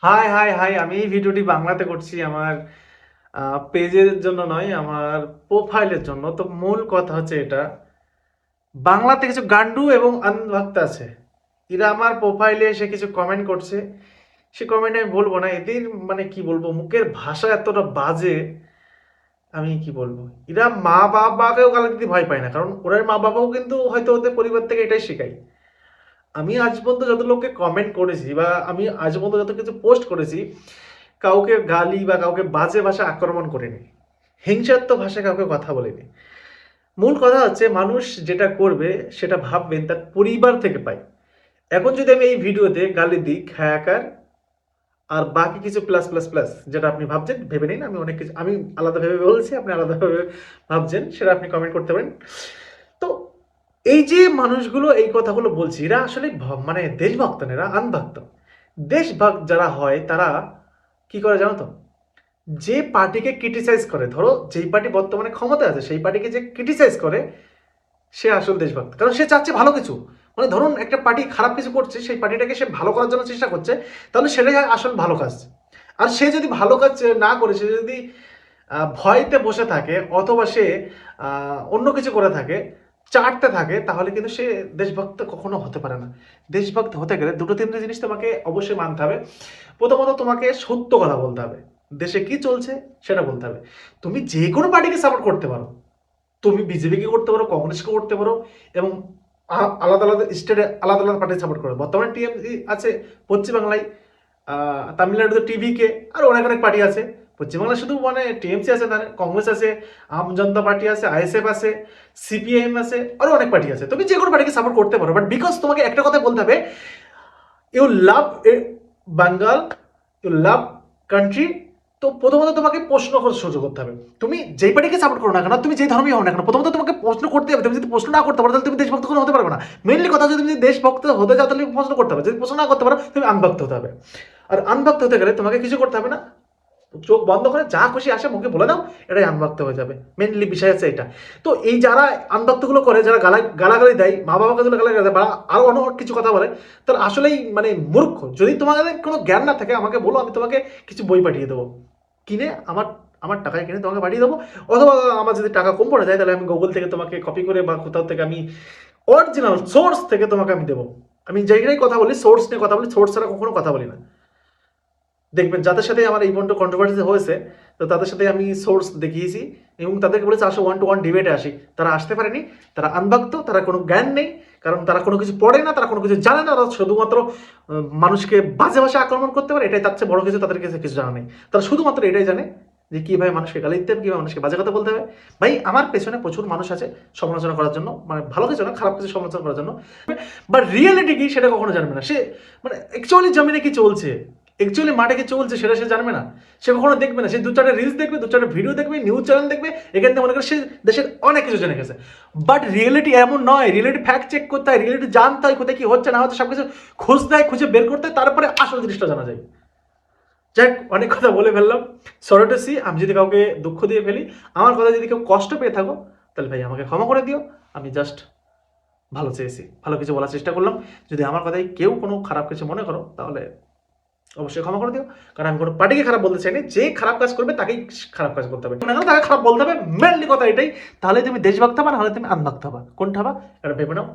High high high, আমি এই ভিডিওটি বাংলাতে করছি আমার পেজের জন্য নয়, আমার প্রোফাইলের জন্য। তো মূল কথা হচ্ছে এটা, বাংলাতে কিছু গান্ডু এবং আনভক্ত আছে, এরা আমার প্রোফাইলে এসে কিছু কমেন্ট করছে। সে কমেন্টে আমি বলবো না, এদের মানে কি বলবো, মুখের ভাষা এতটা বাজে, আমি কি বলবো। এরা মা বাবাকেও গালি দিতে ভয় পায় না, কারণ ওরা মা বাবাও কিন্তু হয়তো ওদের পরিবার থেকে এটাই শেখায়। আমি আজ পর্যন্ত যত লোককে কমেন্ট করেছি বা আমি আজ পর্যন্ত যত কিছু পোস্ট করেছি, কাউকে গালি বা কাউকে বাজে ভাষা আক্রমণ করিনি, হিংসাত্মক ভাষায় কাউকে কথা বলিনি। মূল কথা হচ্ছে, মানুষ যেটা করবে সেটা ভাববেন তার পরিবার থেকে পায়। এখন যদি আমি এই ভিডিওতে গালি দিই, খায়াকার আর বাকি কিছু প্লাস প্লাস প্লাস, যেটা আপনি ভাবছেন ভেবে নিন, আমি অনেক কিছু আমি আলাদা ভেবে বলছি, আপনি আলাদাভাবে ভাবছেন, সেটা আপনি কমেন্ট করতে পারেন। তো এই যে মানুষগুলো এই কথাগুলো বলছে, এরা আসলে মানে দেশভক্ত না, এরা আনভক্ত। দেশভক্ত যারা হয় তারা কি করে জানো তো, যে পার্টিকে ক্রিটিসাইজ করে, ধরো যেই পার্টি বর্তমানে ক্ষমতা আছে সেই পার্টিকে যে ক্রিটিসাইজ করে, সে আসল দেশভক্ত। কারণ সে চাচ্ছে ভালো কিছু, মানে ধরুন একটা পার্টি খারাপ কিছু করছে, সেই পার্টিটাকে সে ভালো করার জন্য চেষ্টা করছে, তাহলে সেটাই আসল ভালো কাজ। আর সে যদি ভালো কাজ না করে, সে যদি ভয়তে বসে থাকে অথবা সে অন্য কিছু করে থাকে, চাটতে থাকে, তাহলে কিন্তু সে দেশভক্ত কখনো হতে পারে না। দেশভক্ত হতে গেলে দুটো তিনটে জিনিস তোমাকে অবশ্যই মানতে হবে। প্রথমত তোমাকে সত্য কথা বলতে হবে, দেশে কি চলছে সেটা বলতে হবে। তুমি যে কোনো পার্টিকে সাপোর্ট করতে পারো, তুমি বিজেপিকে করতে পারো, কংগ্রেসকে করতে পারো, এবং আলাদা আলাদা স্টেটে আলাদা আলাদা পার্টি সাপোর্ট করো। বর্তমানে টিএমসি আছে পশ্চিমবাংলায়, তামিলনাড়ুতে টিভিকে, আর অনেক অনেক পার্টি আছে। পশ্চিমবাংলায় শুধু মানে টিএমসি আছে, তাহলে কংগ্রেস আছে, আম জনতা পার্টি আছে, আইএসএফ আছে, সিপিআইএম আছে, আরো অনেক পার্টি আছে। তুমি যে কোনো পার্টিকে সাপোর্ট করতে পারো, বাট বিকজ তোমাকে একটা কথা বলতে হবে, you love Bengal, you love country. তো প্রথমত তোমাকে প্রশ্ন করার সুযোগ করতে হবে, তুমি যেই পার্টিকে সাপোর্ট করো না কেন, তুমি যেই ধর্মই হও না কেন, প্রথমত তোমাকে প্রশ্ন করতে হবে। তুমি যদি প্রশ্ন না করতে পারো, তাহলে তুমি দেশভক্ত কোনো হতে পারবে না। মেনলি কথা, যদি তুমি দেশভক্ত হতে চাও, তাহলে প্রশ্ন করতে হবে। যদি প্রশ্ন না করতে পারো, তুমি আনভক্ত হতে হবে। আর আনভক্ত হতে গেলে তোমাকে কিছু করতে হবে না, চোখ বন্ধ করে যা খুশি আসে মুখে বলে দাও, এটাই আনভক্ত হয়ে যাবে। মেনলি বিষয় আছে এটা। তো এই যারা আনভক্তগুলো করে, যারা গালাগালি দেয়, মা বাবাকে যদি গালাগালি দেয় বা আরো অন্য কিছু কথা বলে, তাহলে আসলেই মানে মূর্খ। যদি তোমাদের কোনো জ্ঞান না থাকে, আমাকে বলো, আমি তোমাকে কিছু বই পাঠিয়ে দেবো, কিনে আমার আমার টাকায় কিনে তোমাকে পাঠিয়ে দেবো। অথবা আমার যদি টাকা কম পড়ে যায়, তাহলে আমি গুগল থেকে তোমাকে কপি করে বা কোথাও থেকে আমি অরিজিনাল সোর্স থেকে তোমাকে আমি দেবো। আমি যেইটাই কথা বলি, সোর্স নিয়ে কথা বলি, সোর্স ছাড়া কখনো কথা বলি না। দেখবেন যাদের সাথে আমার এই পর্যন্ত কন্ট্রোভার্সি হয়েছে, তো তাদের সাথে আমি সোর্স দেখিয়েছি এবং তাদেরকে বলেছি আসো 1-to-1 ডিবেটে আসি। তারা আসতে পারেনি, তারা আনভক্ত, তারা কোনো জ্ঞান নেই, কারণ তারা কোনো কিছু পড়ে না, তারা কোনো কিছু জানে না, তারা শুধুমাত্র মানুষকে বাজে ভাষা আক্রমণ করতে পারে, এটাই তার চেয়ে বড় কিছু তাদের কাছে কিছু জানা নেই। তারা শুধুমাত্র এটাই জানে যে কীভাবে মানুষকে গালি দিতে হবে, কীভাবে মানুষকে বাজে কথা বলতে হবে। ভাই, আমার পেছনে প্রচুর মানুষ আছে সমালোচনা করার জন্য, মানে ভালো কিছু না, খারাপ কিছু সমালোচনা করার জন্য। বাট রিয়েলিটি কি সেটা কখনো জানবে না সে, মানে অ্যাকচুয়ালি জমিনে কি চলছে, অ্যাকচুয়ালি মাঠে কি চলছে, সেটা সে জানবে না। সে কখনো দেখবে না, সে দু চারটা রিলস দেখবে, দু চারটা ভিডিও দেখবে, নিউজ চ্যানেল দেখবে, এখান থেকে মনে করে সে দেশের অনেক কিছু জেনে গেছে। বাট রিয়েলিটি এমন নয়। রিয়েলিটি ফ্যাক্ট চেক করতে হয়, রিয়েলিটি জানতে হয়, কোথায় কি হচ্ছে না হচ্ছে সব কিছু খুঁজতে হয়, খুঁজে বের করতে হয়, তারপরে আসল জিনিসটা জানা যায়। যাক, অনেক কথা বলে ফেললাম, সরি টু সি। আমি যদি কাউকে দুঃখ দিয়ে ফেলি, আমার কথা যদি কেউ কষ্ট পেয়ে থাকো, তাহলে ভাই আমাকে ক্ষমা করে দিও। আমি জাস্ট ভালো চেয়েছি, ভালো কিছু বলার চেষ্টা করলাম। যদি আমার কথায় কেউ কোনো খারাপ কিছু মনে করো, তাহলে অবশ্যই ক্ষমা করে দিও। কারণ আমি কোনো পার্টিকে খারাপ বলতে চাই না, যে খারাপ কাজ করবে তাকেই খারাপ কাজ করতে হবে, না কেন তাকে খারাপ বলতে হবে। মেনলি কথা এটাই। তাহলে তুমি দেশভক্ত হবা, না হলে তুমি আনভক্ত হবা, কোনটা হবা এটা ভেবে নাও।